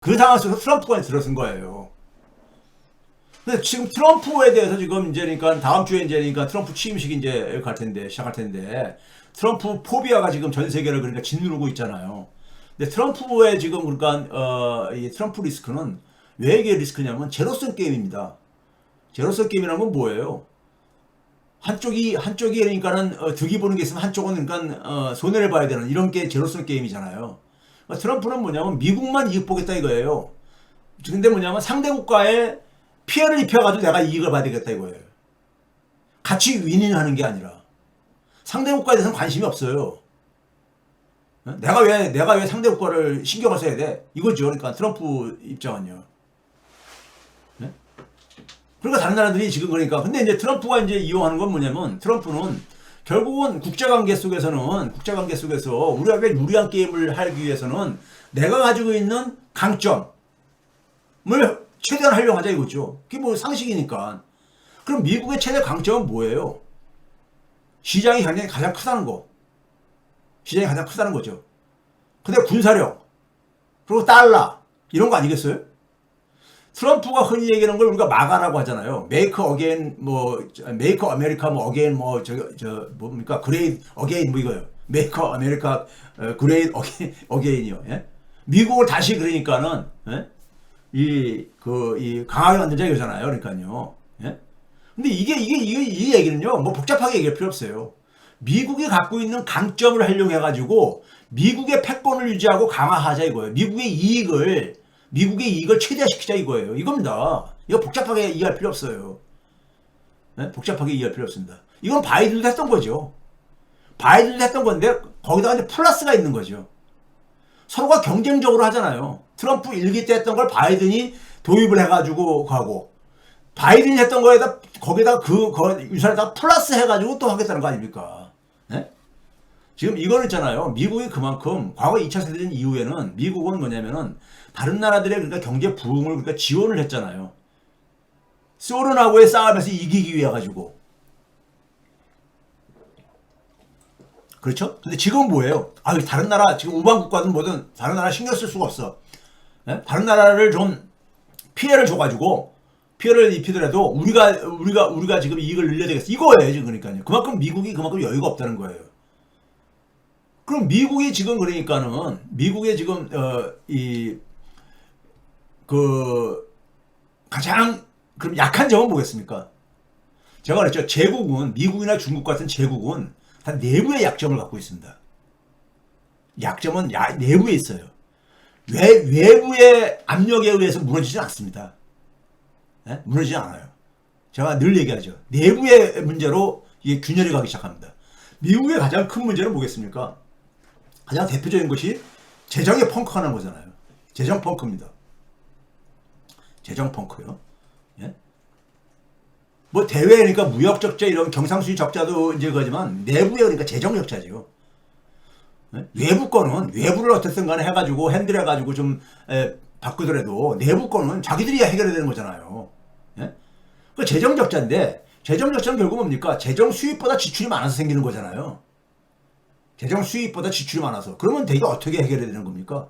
그 상황 속에서 트럼프가 들어선 거예요. 근데 지금 트럼프에 대해서 지금 이제 그러니까 다음 주에 이제 그러니까 트럼프 취임식이 이제 갈 텐데 시작할 텐데 트럼프 포비아가 지금 전 세계를 그러니까 짓누르고 있잖아요. 근데 트럼프의 지금 그러니까 이 트럼프 리스크는 왜 이게 리스크냐면 제로섬 게임입니다. 제로섬 게임이라는 건 뭐예요? 한쪽이 그러니까는 득이 보는 게 있으면 한쪽은 그러니까 손해를 봐야 되는 이런 게 제로섬 게임이잖아요. 그러니까 트럼프는 뭐냐면 미국만 이익 보겠다 이거예요. 근데 뭐냐면 상대 국가에 피해를 입혀가지고 내가 이익을 봐야 되겠다 이거예요. 같이 윈윈하는 게 아니라 상대 국가에 대해서는 관심이 없어요. 내가 왜 상대 국가를 신경을 써야 돼? 이거죠. 그러니까 트럼프 입장은요. 네? 그러니까 다른 나라들이 지금 그러니까 근데 이제 트럼프가 이제 이용하는 건 뭐냐면 트럼프는 결국은 국제관계 속에서 우리가 유리한 게임을 하기 위해서는 내가 가지고 있는 강점을 최대한 활용하자 이거죠. 그게 뭐 상식이니까. 그럼 미국의 최대 강점은 뭐예요? 시장이 굉장히 가장 크다는 거. 시장이 가장 크다는 거죠. 근데 군사력, 그리고 달러, 이런 거 아니겠어요? 트럼프가 흔히 얘기하는 걸 우리가 마가라고 하잖아요. 메이크 어게인, 메이크 아메리카, 어게인, 뭡니까? 그레이드 어게인, 이거요. 메이크 아메리카, 그레이드 어게인이요. 예? 미국을 다시 그러니까는, 예? 이 강하게 만들자 이거잖아요. 그러니까요. 예? 근데 이 얘기는요, 뭐 복잡하게 얘기할 필요 없어요. 미국이 갖고 있는 강점을 활용해가지고 미국의 패권을 유지하고 강화하자 이거예요. 미국의 이익을 최대화시키자 이거예요. 이겁니다. 이거 복잡하게 이해할 필요 없어요. 네? 복잡하게 이해할 필요 없습니다. 이건 바이든도 했던 거죠. 바이든도 했던 건데 거기다가 이제 플러스가 있는 거죠. 서로가 경쟁적으로 하잖아요. 트럼프 1기 때 했던 걸 바이든이 도입을 해가지고 가고 바이든이 했던 거에다 거기다 그 유산에다 플러스 해가지고 또 하겠다는 거 아닙니까? 네? 지금 이거는 있잖아요. 미국이 그만큼 과거 2차 세대전 이후에는 미국은 뭐냐면은 다른 나라들의 그러니까 경제 부흥을 그러니까 지원을 했잖아요. 소련하고의 싸움에서 이기기 위해 가지고. 그렇죠? 근데 지금은 뭐예요? 다른 나라 지금 우방 국가든 뭐든 다른 나라 신경 쓸 수가 없어. 네? 다른 나라를 좀 피해를 줘가지고 피해를 입히더라도 우리가 지금 이익을 늘려야 되겠어. 이거예요 지금 그러니까요. 그만큼 미국이 그만큼 여유가 없다는 거예요. 그럼 미국이 지금 그러니까는 미국의 지금 가장 그럼 약한 점은 뭐겠습니까? 제가 그랬죠. 제국은 미국이나 중국 같은 제국은 다 내부의 약점을 갖고 있습니다. 약점은 내부에 있어요. 외부의 압력에 의해서 무너지지 않습니다. 네? 무너지지 않아요. 제가 늘 얘기하죠. 내부의 문제로 이게 균열이 가기 시작합니다. 미국의 가장 큰 문제는 뭐겠습니까? 가장 대표적인 것이 재정의 펑크가 나는 거잖아요. 재정 펑크입니다. 재정 펑크요. 예? 뭐 대외 그러니까 무역 적자 이런 경상수지 적자도 이제 그거지만 내부에 그러니까 재정 적자지요. 예? 외부 거는 외부를 어떻든 간에 해가지고 핸들해가지고 좀 바꾸더라도 내부 거는 자기들이 해결해야 되는 거잖아요. 예? 그 재정 적자인데 재정 적자는 결국 뭡니까? 재정 수입보다 지출이 많아서 생기는 거잖아요. 재정 수입보다 지출이 많아서. 그러면 대개 어떻게 해결해야 되는 겁니까?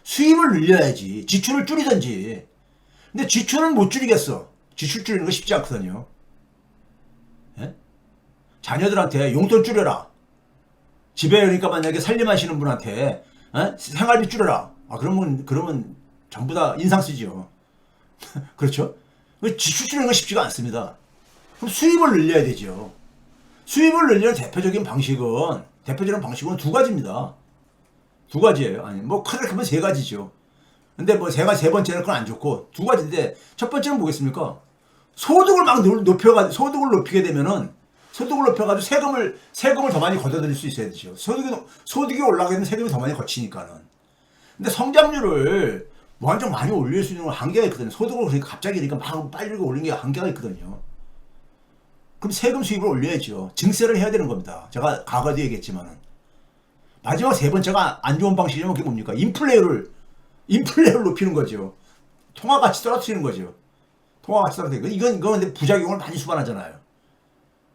수입을 늘려야지. 지출을 줄이든지. 근데 지출은 못 줄이겠어. 지출 줄이는 거 쉽지 않거든요. 예? 자녀들한테 용돈 줄여라. 집에 그러니까 만약에 살림하시는 분한테 생활비 줄여라. 그러면 전부 다 인상 쓰지요. 그렇죠? 지출 줄이는 건 쉽지가 않습니다. 그럼 수입을 늘려야 되죠. 수입을 늘리는 대표적인 방식은 두 가지입니다. 두 가지예요. 아니 뭐 크게 크면 세 가지죠. 근데 뭐 세 번째는 그건 안 좋고 두 가지인데 첫 번째는 뭐겠습니까? 소득을 막 높여가지고 소득을 높이게 되면은 소득을 높여가지고 세금을 더 많이 걷어들일 수 있어야 되죠. 소득이 올라가게 되면 세금이 더 많이 거치니까는. 근데 성장률을 완전 많이 올릴 수 있는 건 한계가 있거든요. 소득을 그러니까 갑자기 그러니까 막 빨리 올리는 게 한계가 있거든요. 그럼 세금 수입을 올려야죠. 증세를 해야 되는 겁니다. 제가 과거에도 얘기했지만은. 마지막 세 번째가 안 좋은 방식이면 그게 뭡니까? 인플레이를 높이는 거죠. 통화 가치 떨어뜨리는 거죠. 통화 가치 떨어뜨리는 거. 이건 근데 부작용을 많이 수반하잖아요.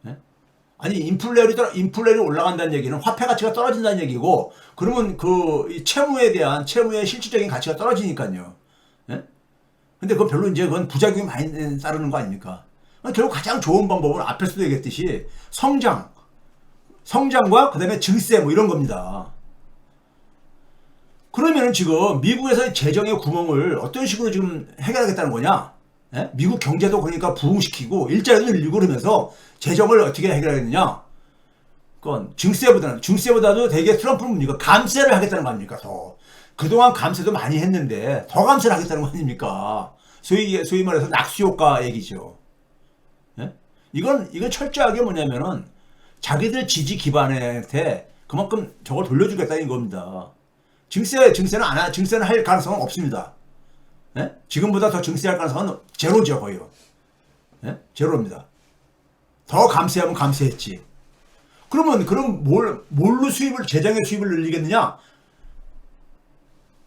네? 아니, 인플레이를 올라간다는 얘기는 화폐 가치가 떨어진다는 얘기고, 그러면 채무의 실질적인 가치가 떨어지니까요. 근데 그건 별로 이제 그건 부작용이 많이 따르는 거 아닙니까? 결국 가장 좋은 방법은 앞에서도 얘기했듯이 성장과 그 다음에 증세 뭐 이런 겁니다. 그러면은 지금 미국에서의 재정의 구멍을 어떤 식으로 지금 해결하겠다는 거냐? 예? 미국 경제도 그러니까 부흥시키고 일자리도 늘리고 그러면서 재정을 어떻게 해결하겠느냐? 그건 증세보다도 되게 트럼프는 뭡니까? 감세를 하겠다는 거 아닙니까? 더. 그동안 감세도 많이 했는데 더 감세를 하겠다는 거 아닙니까? 소위 말해서 낙수효과 얘기죠. 예? 이건 철저하게 뭐냐면은 자기들 지지 기반한테 그만큼 저걸 돌려주겠다는 겁니다. 증세는 할 가능성은 없습니다. 예? 지금보다 더 증세할 가능성은 제로죠, 거의요. 예? 제로입니다. 더 감세하면 감세했지. 그럼 뭘로 재정의 수입을 늘리겠느냐?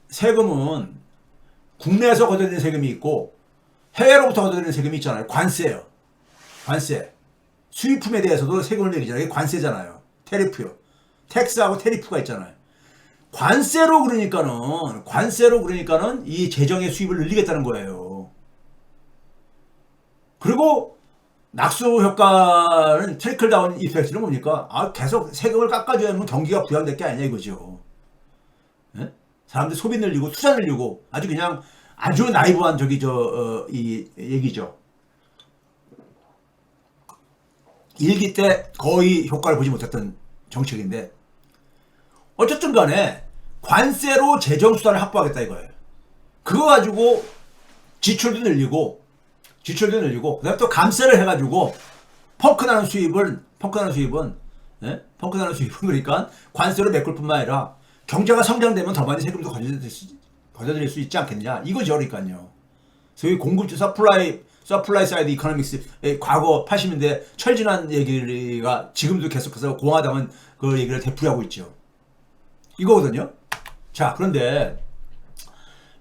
세금은 국내에서 걷어들이는 세금이 있고 해외로부터 걷어들이는 세금이 있잖아요. 관세요. 관세. 수입품에 대해서도 세금을 내리잖아요. 이게 관세잖아요. 테리프요. 텍스하고 테리프가 있잖아요. 관세로 그러니까는 이 재정의 수입을 늘리겠다는 거예요. 그리고 낙수 효과는 트리클 다운 이펙트는 뭡니까? 계속 세금을 깎아줘야만 경기가 부양될 게 아니냐 이거죠. 예? 사람들 소비 늘리고 투자 늘리고 아주 나이브한 이 얘기죠. 일기 때 거의 효과를 보지 못했던 정책인데 어쨌든 간에 관세로 재정 수단을 확보하겠다 이거예요. 그거 가지고 지출도 늘리고 그다음에 또 감세를 해가지고 펑크나는 수입은 그러니까 관세로 메꿀 뿐만 아니라 경제가 성장되면 더 많이 세금도 거둬들일 수 있지 않겠냐 이거죠. 그러니까요. 소위 공급주 서플라이 사이드 이코노믹스 과거 80년대 철진한 얘기가 지금도 계속해서 공화당은 그 얘기를 되풀이하고 있죠. 이거거든요. 자, 그런데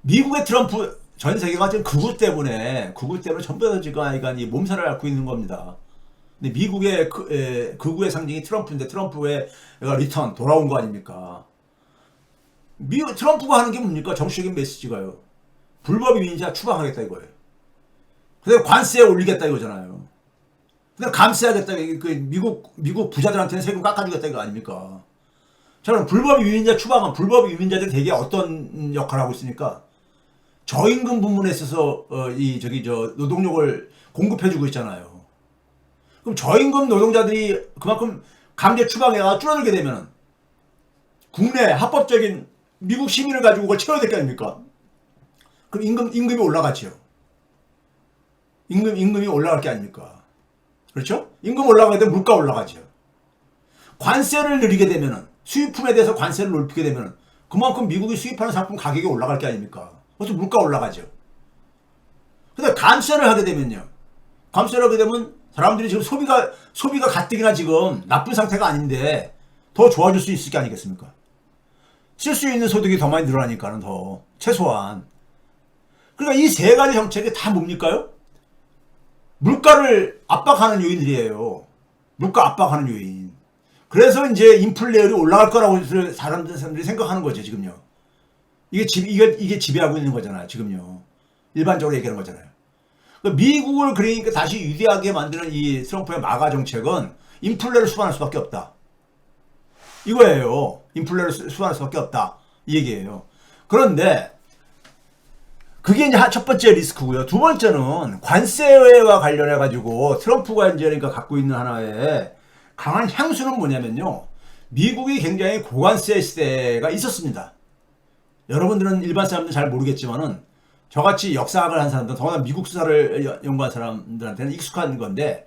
미국의 트럼프 전 세계가 지금 극우 때문에 전부 다 지금 이 몸살을 앓고 있는 겁니다. 근데 미국의 극우의 상징이 트럼프인데 트럼프의 리턴 돌아온 거 아닙니까? 트럼프가 하는 게 뭡니까? 정치적인 메시지가요. 불법 이민자 추방하겠다 이거예요. 그다음에 관세 올리겠다 이거잖아요. 그다음에 감세하겠다. 미국 부자들한테는 세금 깎아주겠다 이거 아닙니까? 자, 그럼 불법 이민자들이 되게 어떤 역할을 하고 있습니까? 저임금 부문에 있어서 노동력을 공급해주고 있잖아요. 그럼 저임금 노동자들이 그만큼 강제 추방해가 줄어들게 되면 국내 합법적인 미국 시민을 가지고 그걸 채워야 될 게 아닙니까? 그럼 임금이 올라가죠. 임금이 올라갈 게 아닙니까? 그렇죠? 임금 올라가게 되면 물가 올라가죠. 관세를 늘리게 되면은 수입품에 대해서 관세를 높이게 되면은 그만큼 미국이 수입하는 상품 가격이 올라갈 게 아닙니까? 그것도 물가 올라가죠. 근데 감세를 하게 되면 사람들이 지금 소비가 가뜩이나 지금 나쁜 상태가 아닌데 더 좋아질 수 있을 게 아니겠습니까? 쓸 수 있는 소득이 더 많이 늘어나니까는 더 최소한. 그러니까 이 세 가지 정책이 다 뭡니까요? 물가를 압박하는 요인들이에요. 물가 압박하는 요인. 그래서 이제 인플레이율이 올라갈 거라고 사람들이 생각하는 거죠, 지금요. 이게 지배하고 있는 거잖아요, 지금요. 일반적으로 얘기하는 거잖아요. 미국을 그러니까 다시 유리하게 만드는 이 트럼프의 마가 정책은 인플레를 수반할 수밖에 없다. 이거예요. 인플레를 수반할 수밖에 없다. 이 얘기예요. 그런데 그게 이제 첫 번째 리스크고요. 두 번째는 관세와 관련해가지고 트럼프가 이제 그러니까 갖고 있는 하나의 강한 향수는 뭐냐면요. 미국이 굉장히 고관세 시대가 있었습니다. 여러분들은 일반 사람들은 잘 모르겠지만은 저같이 역사학을 한 사람들, 더구나 미국 수사를 연구한 사람들한테는 익숙한 건데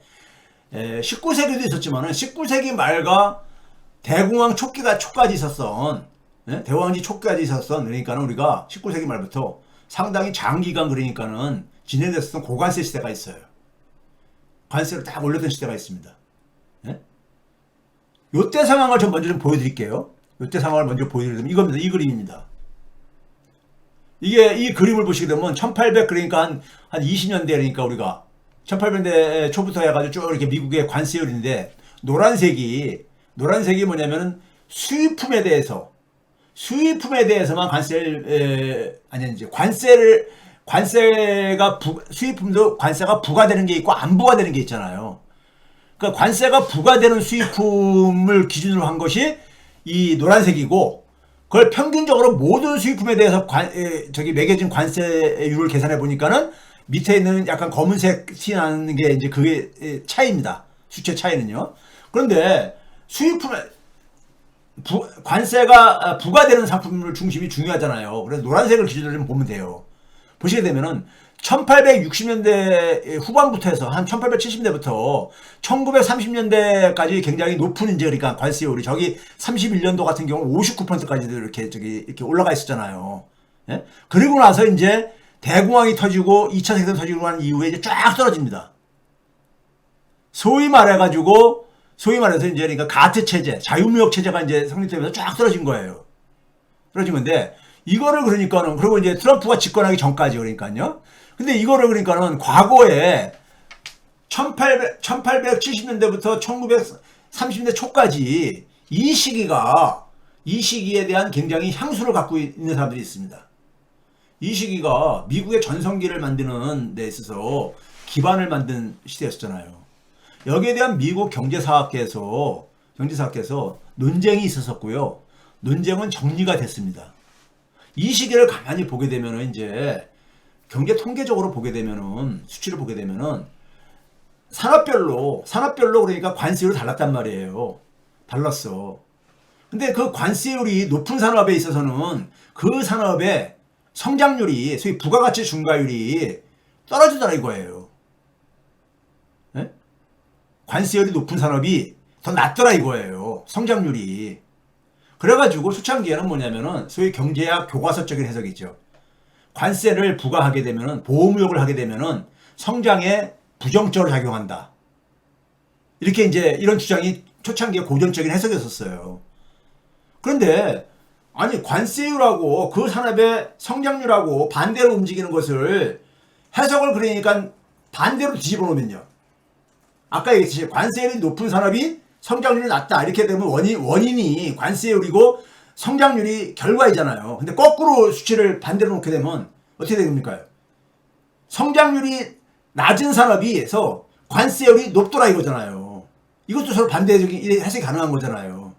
19세기도 있었지만은 19세기 말과 대공황 초까지 있었던 대공황지 초까지 있었던 그러니까는 우리가 19세기 말부터 상당히 장기간 그러니까는 진행됐었던 고관세 시대가 있어요. 관세를 딱 올렸던 시대가 있습니다. 요때 상황을 먼저 좀 보여드릴게요. 요때 상황을 먼저 보여드리면 이겁니다. 이 그림입니다. 이 그림을 보시게 되면 1800 그러니까 한 20년대 그러니까 우리가 1800년대 초부터 해가지고 쭉 이렇게 미국의 관세율인데 노란색이 뭐냐면은 수입품에 대해서만 관세를 관세가 수입품도 관세가 부과되는 게 있고 안 부과되는 게 있잖아요. 그러니까 관세가 부과되는 수입품을 기준으로 한 것이 이 노란색이고, 그걸 평균적으로 모든 수입품에 대해서 매겨진 관세율을 계산해 보니까는 밑에 있는 약간 검은색 티 나는 게 이제 그게 차이입니다. 수치 차이는요. 그런데 수입품에 관세가 부과되는 상품을 중심이 중요하잖아요. 그래서 노란색을 기준으로 좀 보면 돼요. 보시게 되면은 1860년대 후반부터 해서 한 1870년대부터 1930년대까지 굉장히 높은 이제 그러니까 관세율이 저기 31년도 같은 경우 59%까지도 이렇게 올라가 있었잖아요. 예? 그리고 나서 이제 대공황이 터지고 2차 세계대전 터지고 난 이후에 이제 쫙 떨어집니다. 소위 말해서 이제 그러니까 가트 체제, 자유무역 체제가 이제 성립되면서 쫙 떨어진 거예요. 떨어진 건데, 이거를 그러니까는, 그리고 이제 트럼프가 집권하기 전까지 그러니까요. 근데 이거를 그러니까는 과거에 1870년대부터 1930년대 초까지 이 시기에 대한 굉장히 향수를 갖고 있는 사람들이 있습니다. 이 시기가 미국의 전성기를 만드는 데 있어서 기반을 만든 시대였잖아요. 여기에 대한 미국 경제사학계에서 논쟁이 있었었고요. 논쟁은 정리가 됐습니다. 이 시기를 가만히 보게 되면은 이제 경제 통계적으로 보게 되면은 수치를 보게 되면은 산업별로 그러니까 관세율이 달랐단 말이에요. 달랐어. 근데 그 관세율이 높은 산업에 있어서는 그 산업의 성장률이 소위 부가가치 증가율이 떨어지더라 이거예요. 네? 관세율이 높은 산업이 더 낮더라 이거예요. 성장률이. 그래가지고 초창기에는 뭐냐면은 소위 경제학 교과서적인 해석이죠. 관세를 부과하게 되면은 보호무역을 하게 되면은 성장에 부정적으로 작용한다. 이렇게 이제 이런 주장이 초창기에 고전적인 해석이었었어요. 그런데 아니 관세율하고 그 산업의 성장률하고 반대로 움직이는 것을 해석을 그러니까 반대로 뒤집어 놓으면요. 아까 얘기했듯이 관세율이 높은 산업이 성장률이 낮다. 이렇게 되면 원인이 관세율이고 성장률이 결과이잖아요. 근데 거꾸로 수치를 반대로 놓게 되면 어떻게 됩니까? 성장률이 낮은 산업에서 관세율이 높더라 이거잖아요. 이것도 서로 반대적인 해석이 가능한 거잖아요.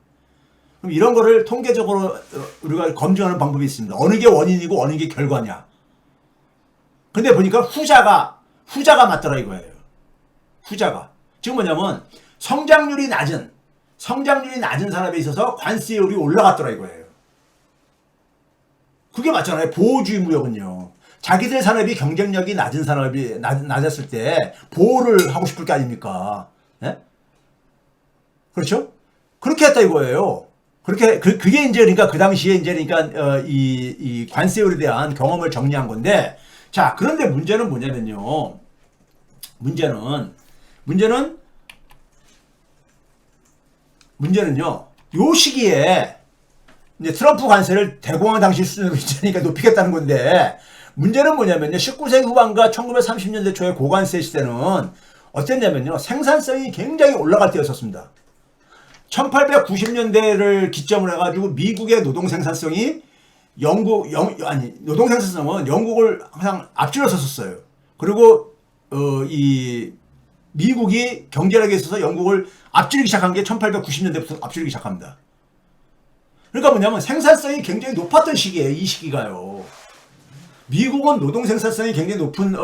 그럼 이런 거를 통계적으로 우리가 검증하는 방법이 있습니다. 어느 게 원인이고 어느 게 결과냐. 근데 보니까 후자가 맞더라 이거예요. 후자가. 지금 뭐냐면 성장률이 낮은 산업에 있어서 관세율이 올라갔더라 이거예요. 그게 맞잖아요. 보호주의 무역은요. 자기들 산업이 경쟁력이 낮은 산업이 낮았을 때 보호를 하고 싶을 게 아닙니까? 예? 그렇죠? 그렇게 했다 이거예요. 그게 이제 그러니까 그 당시에 이제 그러니까 이 관세율에 대한 경험을 정리한 건데, 자, 그런데 문제는 뭐냐면요. 문제는요. 요 시기에 이제 트럼프 관세를 대공황 당시 수준으로 이제니까 높이겠다는 건데, 문제는 뭐냐면요. 19세기 후반과 1930년대 초의 고관세 시대는 어땠냐면요. 생산성이 굉장히 올라갈 때였었습니다. 1890년대를 기점으로 해가지고 미국의 노동 생산성은 영국을 항상 앞질러 섰었어요. 그리고 이 미국이 경제력에 있어서 영국을 앞지르기 시작한 게 1890년대부터 앞지르기 시작합니다. 그러니까 뭐냐면 생산성이 굉장히 높았던 시기예요. 이 시기가요. 미국은 노동 생산성이 굉장히 높은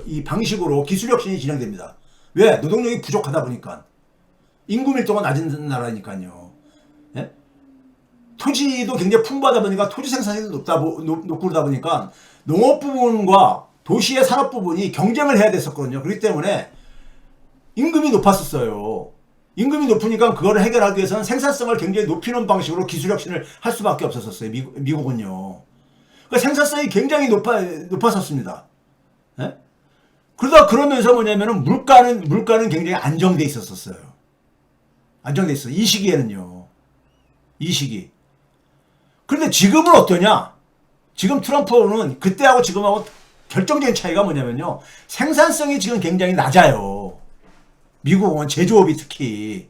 이 방식으로 기술 혁신이 진행됩니다. 왜? 노동력이 부족하다 보니까. 인구 밀도가 낮은 나라니까요. 예? 토지도 굉장히 풍부하다 보니까 토지 생산성이 높고 그러다 보니까 농업 부분과 도시의 산업 부분이 경쟁을 해야 됐었거든요. 그렇기 때문에 임금이 높았었어요. 임금이 높으니까 그거를 해결하기 위해서는 생산성을 굉장히 높이는 방식으로 기술 혁신을 할 수밖에 없었어요. 미국은요. 그러니까 생산성이 굉장히 높았었습니다. 예? 그러면서 뭐냐면은 물가는 굉장히 안정돼 있었어요. 안정돼 있어. 이 시기에는요. 이 시기. 그런데 지금은 어떠냐? 지금 트럼프는 그때하고 지금하고 결정적인 차이가 뭐냐면요. 생산성이 지금 굉장히 낮아요. 미국은 제조업이 특히.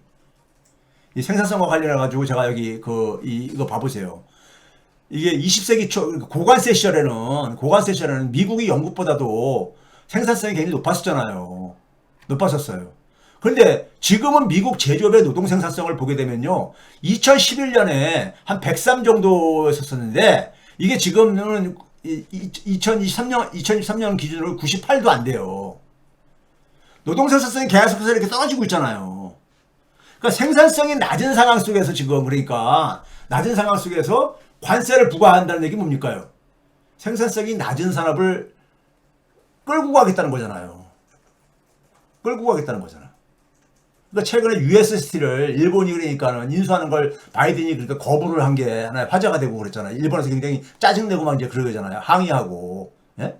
이 생산성과 관련해가지고 제가 여기 이거 봐보세요. 이게 20세기 초 고관세 시절에는 미국이 영국보다도 생산성이 굉장히 높았었잖아요. 높았었어요. 그런데 지금은 미국 제조업의 노동 생산성을 보게 되면요. 2011년에 한 103 정도였었는데 이게 지금은 2023년 기준으로 98도 안 돼요. 노동 생산성이 계속해서 이렇게 떨어지고 있잖아요. 그러니까 생산성이 낮은 상황 속에서 지금 그러니까 낮은 상황 속에서 관세를 부과한다는 얘기 뭡니까요? 생산성이 낮은 산업을 끌고 가겠다는 거잖아요. 끌고 가겠다는 거잖아. 그러니까 최근에 US 스틸을 일본이 그러니까는 인수하는 걸 바이든이 그러니까 거부를 한 게 하나의 화제가 되고 그랬잖아요. 일본에서 굉장히 짜증내고 막 이제 그러잖아요. 항의하고. 예?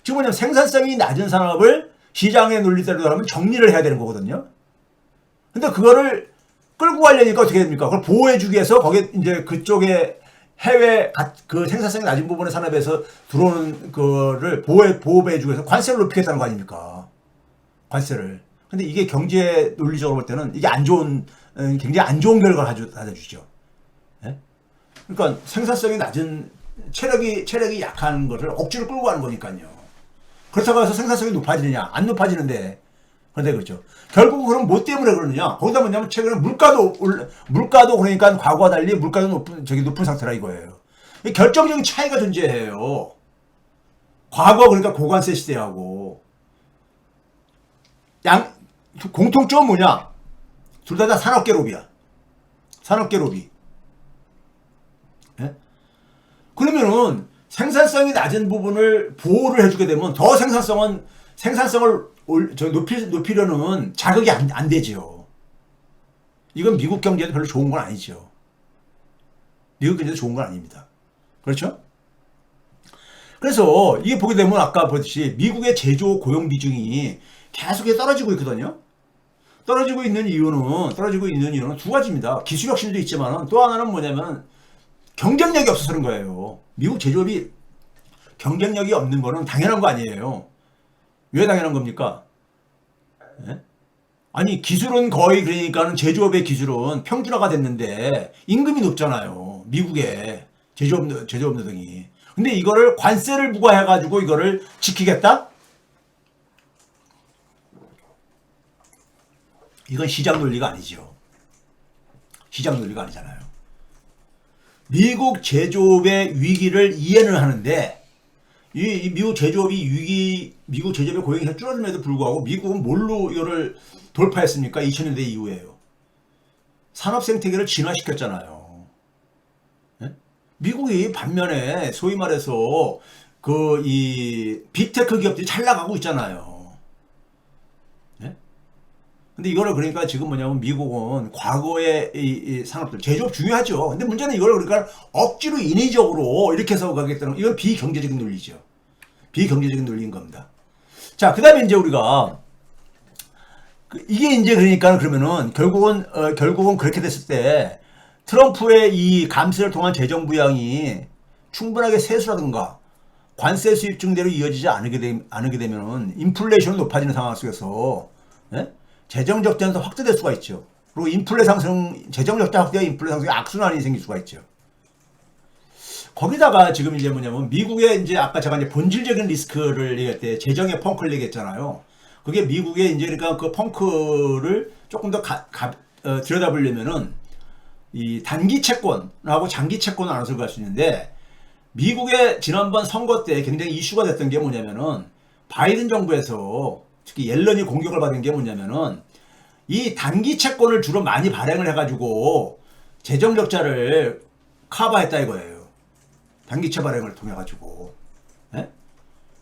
지금 뭐냐면 생산성이 낮은 산업을 시장의 논리대로 하면 정리를 해야 되는 거거든요. 근데 그거를 끌고 가려니까 어떻게 됩니까? 그걸 보호해주기 위해서 거기에 이제 그쪽에 해외 그 생산성이 낮은 부분의 산업에서 들어오는 거를 보호해주기 위해서 관세를 높이겠다는 거 아닙니까? 관세를. 근데 이게 경제 논리적으로 볼 때는 이게 안 좋은, 굉장히 안 좋은 결과를 가져주죠. 예? 그러니까 생산성이 낮은 체력이 약한 거를 억지로 끌고 가는 거니까요. 그렇다고 해서 생산성이 높아지느냐? 안 높아지는데. 그런데 그렇죠. 결국 그럼 뭐 때문에 그러느냐? 거기다 뭐냐면 최근에 물가도 그러니까 과거와 달리 물가도 높은 상태라 이거예요. 결정적인 차이가 존재해요. 과거 그러니까 고관세 시대하고 공통점은 뭐냐? 둘 다 산업계로비야. 산업계로비. 예? 그러면은 생산성이 낮은 부분을 보호를 해주게 되면 더 생산성을 높이려는 자극이 안 되지요. 이건 미국 경제도 별로 좋은 건 아니죠. 미국 경제도 좋은 건 아닙니다. 그렇죠? 그래서 이게 보게 되면 아까 보듯이 미국의 제조 고용 비중이 계속해서 떨어지고 있거든요. 떨어지고 있는 이유는 두 가지입니다. 기술 혁신도 있지만 또 하나는 뭐냐면 경쟁력이 없어서 그런 거예요. 미국 제조업이 경쟁력이 없는 거는 당연한 거 아니에요. 왜 당연한 겁니까? 예? 아니 기술은 거의 그러니까는 제조업의 기술은 평준화가 됐는데 임금이 높잖아요. 미국의 제조업 노동이. 근데 이거를 관세를 부과해가지고 이거를 지키겠다? 이건 시장 논리가 아니죠. 시장 논리가 아니잖아요. 미국 제조업의 위기를 이해는 하는데 이 미국 제조업의 고용이 줄어들음에도 불구하고 미국은 뭘로 이거를 돌파했습니까? 2000년대 이후에요. 산업 생태계를 진화시켰잖아요. 네? 미국이 반면에 소위 말해서 이 빅테크 기업들이 잘 나가고 있잖아요. 근데 이거를 그러니까 지금 뭐냐면 미국은 과거의 이 산업들 제조업 중요하죠. 근데 문제는 이걸 그러니까 억지로 인위적으로 이렇게 해서 가겠다는 이건 비경제적인 논리죠. 비경제적인 논리인 겁니다. 자, 그다음에 이제 우리가 이게 이제 그러니까 그러면은 결국은 그렇게 됐을 때 트럼프의 이 감세를 통한 재정 부양이 충분하게 세수라든가 관세 수입 증대로 이어지지 않게 되면은 인플레이션이 높아지는 상황 속에서 예? 재정 적자는 더 확대될 수가 있죠. 그리고 재정 적자 확대와 인플레 상승의 악순환이 생길 수가 있죠. 거기다가 지금 이제 뭐냐면 미국의 이제 아까 제가 이제 본질적인 리스크를 얘기할 때 재정의 펑크를 얘기했잖아요. 그게 미국의 이제 그러니까 그 펑크를 조금 더 들여다보려면은 이 단기 채권하고 장기 채권을 나눠서 갈 수 있는데 미국의 지난번 선거 때 굉장히 이슈가 됐던 게 뭐냐면은 바이든 정부에서 특히 옐런이 공격을 받은 게 뭐냐면은 이 단기 채권을 주로 많이 발행을 해가지고 재정 적자를 커버했다 이거예요. 단기채 발행을 통해 가지고. 예?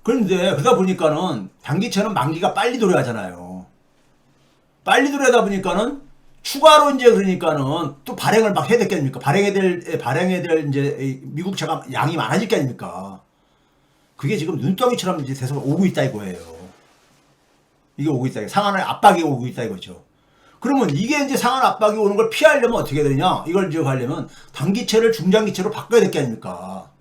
그런데 그러다 보니까는 단기채는 만기가 빨리 도래하잖아요. 빨리 도래하다 보니까는 추가로 이제 그러니까는 또 발행을 막 해야 될 게 아닙니까? 발행해야 될 이제 미국채가 양이 많아질 게 아닙니까? 그게 지금 눈덩이처럼 이제 돼서 오고 있다 이거예요. 이게 오고 있다. 상한의 압박이 오고 있다 이거죠. 그러면 이게 이제 상한 압박이 오는 걸 피하려면 어떻게 되느냐? 이걸 이제 하려면 단기채를 중장기채로 바꿔야 될 게 아닙니까?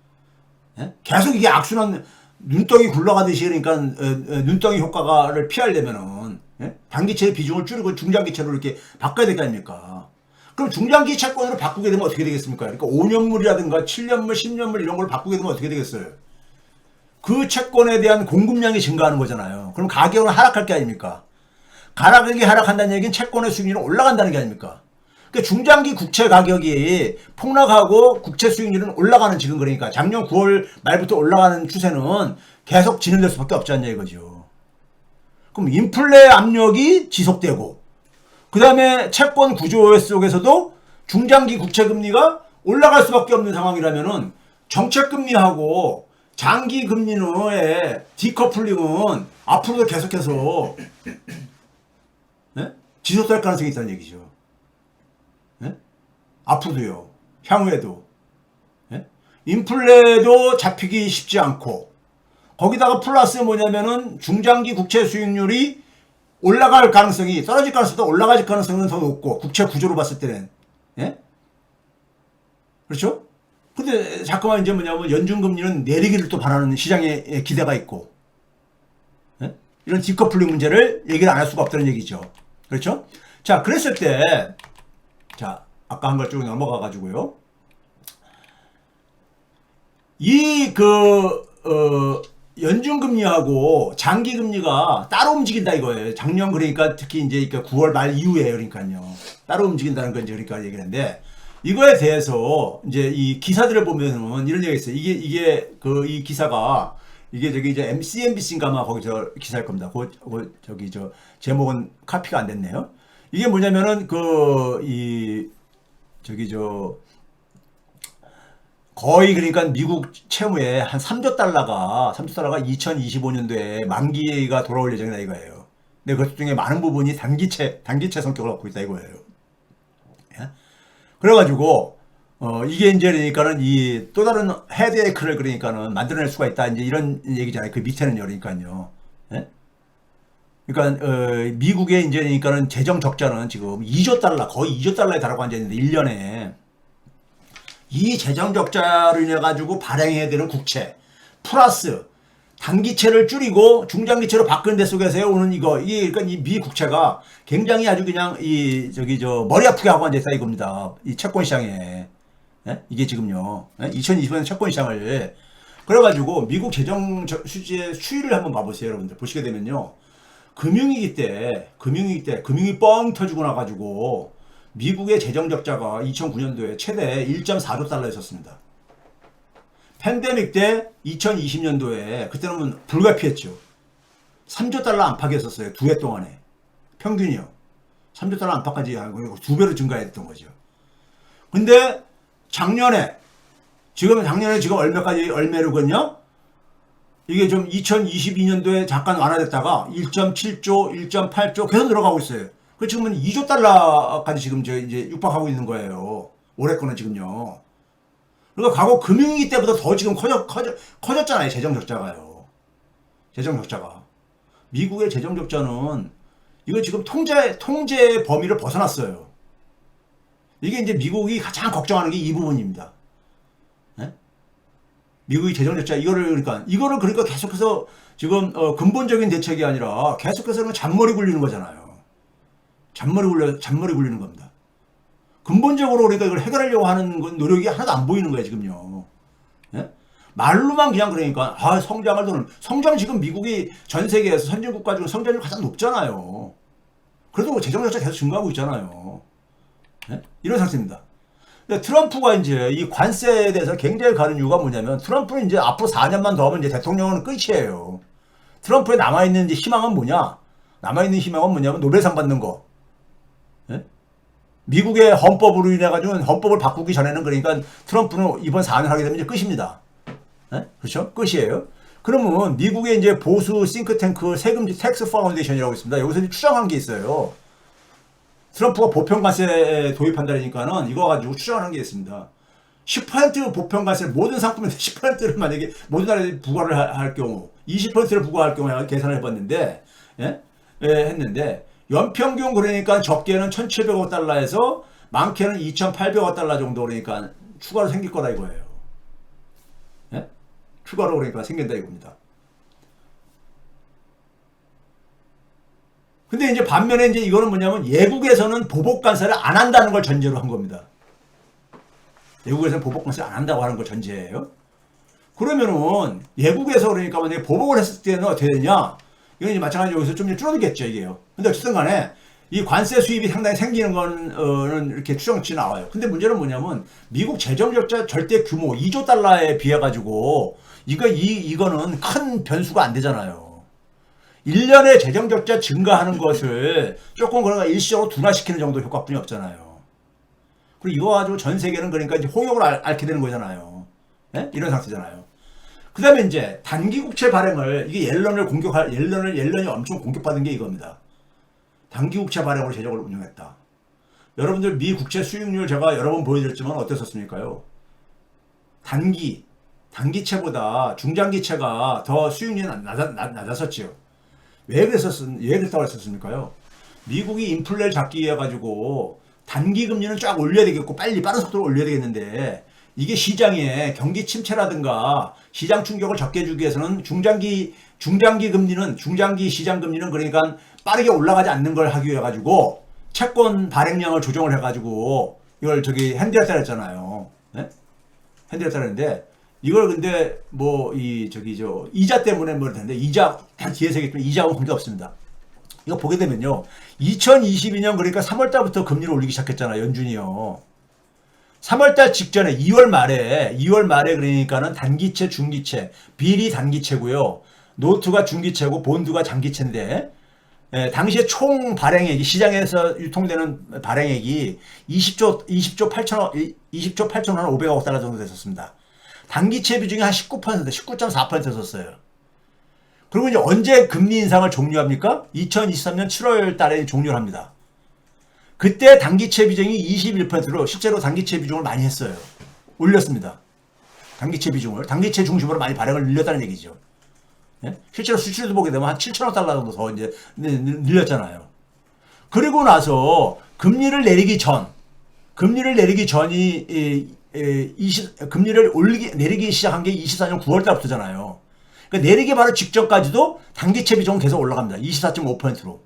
예? 계속 이게 악순환 눈덩이 굴러가듯이 그러니까 눈덩이 효과를 피하려면은 예? 단기채의 비중을 줄이고 중장기채로 이렇게 바꿔야 될 게 아닙니까? 그럼 중장기 채권으로 바꾸게 되면 어떻게 되겠습니까? 그러니까 5년물이라든가 7년물, 10년물 이런 걸 바꾸게 되면 어떻게 되겠어요? 그 채권에 대한 공급량이 증가하는 거잖아요. 그럼 가격은 하락할 게 아닙니까? 가격이 하락한다는 얘기는 채권의 수익률은 올라간다는 게 아닙니까? 그러니까 중장기 국채 가격이 폭락하고 국채 수익률은 올라가는 지금 그러니까 작년 9월 말부터 올라가는 추세는 계속 진행될 수밖에 없지 않냐 이거죠. 그럼 인플레 압력이 지속되고 그 다음에 채권 구조 속에서도 중장기 국채 금리가 올라갈 수밖에 없는 상황이라면은 정책 금리하고 장기 금리의 디커플링은 앞으로도 계속해서 네? 지속될 가능성이 있다는 얘기죠. 네? 앞으로도요. 향후에도. 네? 인플레도 잡히기 쉽지 않고 거기다가 플러스 뭐냐면은 중장기 국채 수익률이 올라갈 가능성이 떨어질 가능성도 올라갈 가능성은 더 높고 국채 구조로 봤을 때는 예? 그렇죠? 근데 자꾸만 이제 뭐냐면 연준금리는 내리기를 또 바라는 시장의 기대가 있고 예? 이런 디커플링 문제를 얘기를 안 할 수가 없다는 얘기죠. 그렇죠? 자 그랬을 때 자 아까 한 걸 쭉 넘어가 가지고요. 이 연준금리하고 장기금리가 따로 움직인다 이거예요. 작년 그러니까 특히 이제 9월 말 이후에 그러니까요. 따로 움직인다는 건 이제 그러니까 얘기하는데 이거에 대해서 이제 이 기사들을 보면은 이런 얘기가 있어요. 이게 이 기사가 이게 저기 이제 MCNBC인가 아마 거기서 기사일 겁니다. 저기 제목은 카피가 안 됐네요. 이게 뭐냐면은 거의 그러니까 미국 채무의 한 3조 달러가 2025년도에 만기가 돌아올 예정이다 이거예요. 근데 그 중에 많은 부분이 단기채 성격을 갖고 있다 이거예요. 예? 그래가지고 이게 이제 그러니까는 이 또 다른 헤드에이크를 그러니까는 만들어낼 수가 있다 이제 이런 얘기잖아요. 그 밑에는요, 그러니까요. 예? 그러니까 미국의 이제 그러니까는 재정 적자는 지금 2조 달러 거의 2조 달러에 달하고 앉아 있는데 1년에. 이 재정 적자로 인해 가지고 발행해야 되는 국채 플러스 단기채를 줄이고 중장기채로 바꾸는 데 속에서 오는 이게 그러니까 이 미 국채가 굉장히 아주 그냥 머리 아프게 하고 앉아 있다 이겁니다. 이 채권 시장에. 예? 이게 지금요. 예? 2020년 채권 시장을 그래가지고 미국 재정 수지의 추이를 한번 봐보세요, 여러분들. 보시게 되면요. 금융위기 때 금융이 뻥 터지고 나가지고 미국의 재정 적자가 2009년도에 최대 1.4조 달러였었습니다. 팬데믹 때 2020년도에 그때는 불가피했죠. 3조 달러 안팎이었었어요. 두 해 동안에. 평균이요. 3조 달러 안팎까지 두 배로 증가했던 거죠. 근데 작년에 지금 얼마로군요? 이게 좀 2022년도에 잠깐 완화됐다가 1.7조, 1.8조 계속 늘어가고 있어요. 그 지금은 2조 달러까지 지금 이제 육박하고 있는 거예요. 올해 거는 지금요. 그러니까 과거 금융위기 때보다 더 지금 커졌잖아요. 재정 적자가요. 재정 적자가. 미국의 재정 적자는 이거 지금 통제 범위를 벗어났어요. 이게 이제 미국이 가장 걱정하는 게 이 부분입니다. 네? 미국이 재정 적자 이거를 그러니까 계속해서 지금 근본적인 대책이 아니라 계속해서는 잔머리 굴리는 거잖아요. 잔머리 굴리는 겁니다. 근본적으로 그러니까 이걸 해결하려고 하는 건 노력이 하나도 안 보이는 거예요, 지금요. 예? 말로만 그냥 그러니까, 성장 지금 미국이 전 세계에서 선진국가 중에 성장률이 가장 높잖아요. 그래도 재정 적자 계속 증가하고 있잖아요. 예? 이런 상태입니다. 근데 트럼프가 이제 이 관세에 대해서 굉장히 가는 이유가 뭐냐면, 트럼프는 이제 앞으로 4년만 더 하면 이제 대통령은 끝이에요. 트럼프에 남아있는 희망은 뭐냐? 노벨상 받는 거. 예? 미국의 헌법으로 인해 가지고 헌법을 바꾸기 전에는 그러니까 트럼프는 이번 4년 하게 되면 이제 끝입니다. 예? 그렇죠? 끝이에요. 그러면 미국의 이제 보수 싱크탱크 텍스 파운데이션이라고 있습니다. 여기서 이제 추정한 게 있어요. 트럼프가 보편관세 도입한다니까는 이거 가지고 추정하는 게 있습니다. 10% 보편관세 모든 상품에 10%를 만약에 모든 나라에 부과를 할 경우 20%를 부과할 경우에 계산을 해봤는데 했는데 연평균 그러니까 적게는 1,700억 달러에서 많게는 2,800억 달러 정도 그러니까 추가로 생길 거다 이거예요. 예? 추가로 그러니까 생긴다 이겁니다. 근데 이제 반면에 이제 이거는 뭐냐면 예국에서는 보복 관세를 안 한다는 걸 전제로 한 겁니다. 예국에서는 보복 관세를 안 한다고 하는 걸 전제예요. 그러면은 예국에서 그러니까 만약에 보복을 했을 때는 어떻게 되냐? 이건 이제 마찬가지로 여기서 좀 줄어들겠죠, 이게요. 근데 어쨌든 간에 이 관세 수입이 상당히 생기는 거는 이렇게 추정치 나와요. 근데 문제는 뭐냐면 미국 재정 적자 절대 규모 2조 달러에 비해 가지고 이거는 큰 변수가 안 되잖아요. 1년에 재정 적자 증가하는 것을 조금 그러니까 일시적으로 둔화시키는 정도 효과뿐이 없잖아요. 그리고 이거 가지고 전 세계는 그러니까 이제 홍역을 앓게 되는 거잖아요. 네? 이런 상태잖아요. 그 다음에 이제 단기 국채 발행을, 이게 옐런이 엄청 공격받은 게 이겁니다. 단기 국채 발행으로 제적을 운영했다. 여러분들 미 국채 수익률 제가 여러 번 보여드렸지만 어땠었습니까요? 단기채보다 중장기채가 더 수익률이 낮았었지요. 왜 그랬다고 했었습니까요? 미국이 인플레를 잡기 위해 가지고 단기 금리는 쫙 올려야 되겠고 빠른 속도로 올려야 되겠는데 이게 시장에 경기 침체라든가 시장 충격을 적게 해주기 위해서는 중장기 시장 금리는 그러니까 빠르게 올라가지 않는 걸 하기 위해 가지고 채권 발행량을 조정을 해가지고 이걸 핸들했다 그랬잖아요. 네? 핸들했다 그랬는데 이걸 근데 이자 때문에 뭐 텐데 이자 뒤에서 얘기했지만 이자는 문제 없습니다. 이거 보게 되면요. 2022년 그러니까 3월달부터 금리를 올리기 시작했잖아요. 연준이요. 3월달 직전에 2월 말에 그러니까는 단기채, 중기채, 빌이 단기채고요. 노트가 중기채고 본드가 장기채인데 당시에 총 발행액이 시장에서 유통되는 발행액이 20조 8,500억 달러 정도 됐었습니다. 단기채 비중이 한 19.4%였어요. 그리고 이제 언제 금리 인상을 종료합니까? 2023년 7월 달에 종료를 합니다. 그때 단기채 비중이 21%로 실제로 단기채 비중을 많이 했어요. 올렸습니다. 단기채 중심으로 많이 발행을 늘렸다는 얘기죠. 예? 실제로 수출도 보게 되면 한 7천억 달러 정도 더 이제 늘렸잖아요. 그리고 나서 금리를 내리기 전이 금리를 내리기 시작한 게 24년 9월 달부터잖아요. 그러니까 내리기 바로 직전까지도 단기채 비중은 계속 올라갑니다. 24.5%로.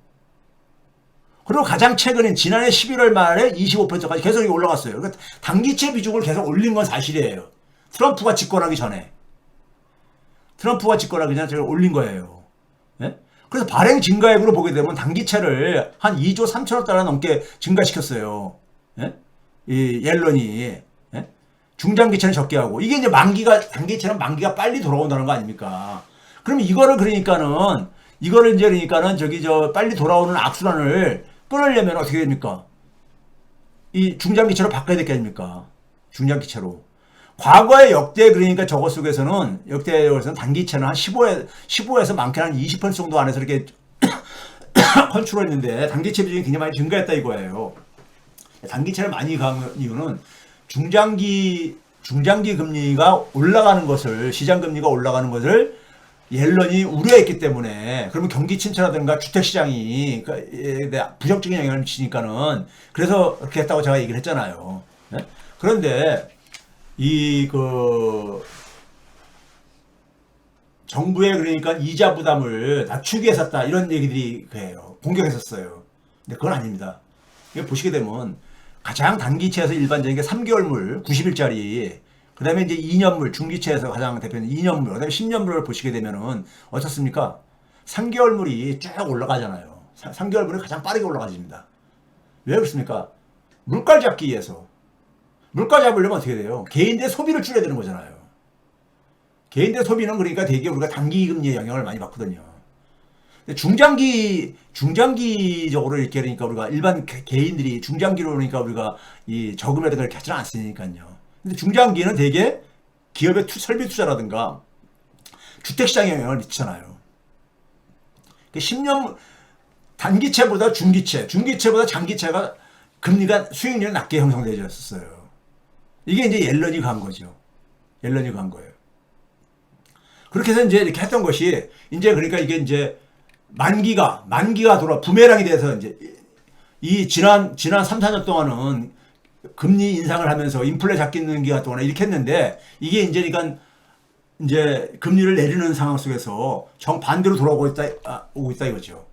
그리고 가장 최근인 지난해 11월 말에 25%까지 계속 올라갔어요. 그러니까 단기채 비중을 계속 올린 건 사실이에요. 트럼프가 집권하기 전에 제가 올린 거예요. 네? 그래서 발행 증가액으로 보게 되면 단기채를 한 2조 3천억 달러 넘게 증가시켰어요. 네? 이 옐런이. 네? 중장기채는 적게 하고. 이게 이제 단기채는 만기가 빨리 돌아온다는 거 아닙니까? 그러면 이거를 빨리 돌아오는 악순환을 끊으려면 어떻게 됩니까? 이 중장기채로 바꿔야 될 게 아닙니까? 중장기채로. 과거의 그러니까 저거 속에서는 단기채는 한 15에서 많게는 한 20% 정도 안에서 이렇게 컨트롤했는데 단기채 비중이 굉장히 많이 증가했다 이거예요. 단기채를 많이 간 이유는 중장기 금리가 올라가는 것을, 시장 금리가 올라가는 것을 옐런이 우려했기 때문에, 그러면 경기 침체라든가 주택 시장이 부정적인 영향을 미치니까는, 그래서 그렇게 했다고 제가 얘기를 했잖아요. 네? 그런데 정부의 그러니까 이자 부담을 낮추기 위해서 했다 이런 얘기들이 공격했었어요. 근데 그건 아닙니다. 이거 보시게 되면 가장 단기채에서 일반적인 게 3개월물 90일짜리, 그 다음에 이제 2년물, 중기채에서 가장 대표는 2년물, 그 다음에 10년물을 보시게 되면은 어떻습니까? 3개월물이 쭉 올라가잖아요. 3개월물이 가장 빠르게 올라가집니다. 왜 그렇습니까? 물가를 잡기 위해서. 물가 잡으려면 어떻게 돼요? 개인들의 소비를 줄여야 되는 거잖아요. 개인들의 소비는 그러니까 되게 우리가 단기 금리의 영향을 많이 받거든요. 중장기적으로 이렇게 그러니까 우리가 일반 개인들이 중장기로 그러니까 우리가 이 저금이라든가 이렇게 하지는 않으니까요. 근데 중장기는 되게 기업의 설비 투자라든가 주택시장에 영향을 미치잖아요. 10년 단기채보다 중기채보다 장기채가 금리가 수익률이 낮게 형성되어졌어요. 이게 이제 옐런이 간 거죠. 옐런이 간 거예요. 그렇게 해서 이제 이렇게 했던 것이 이제 그러니까 이게 이제 만기가 부메랑이 돼서 이제 이 지난 3, 4년 동안은 금리 인상을 하면서 인플레 잡기는 기간 동안 이렇게 했는데 이게 이제 그러니까 이제 금리를 내리는 상황 속에서 정반대로 돌아오고 있다 이거죠.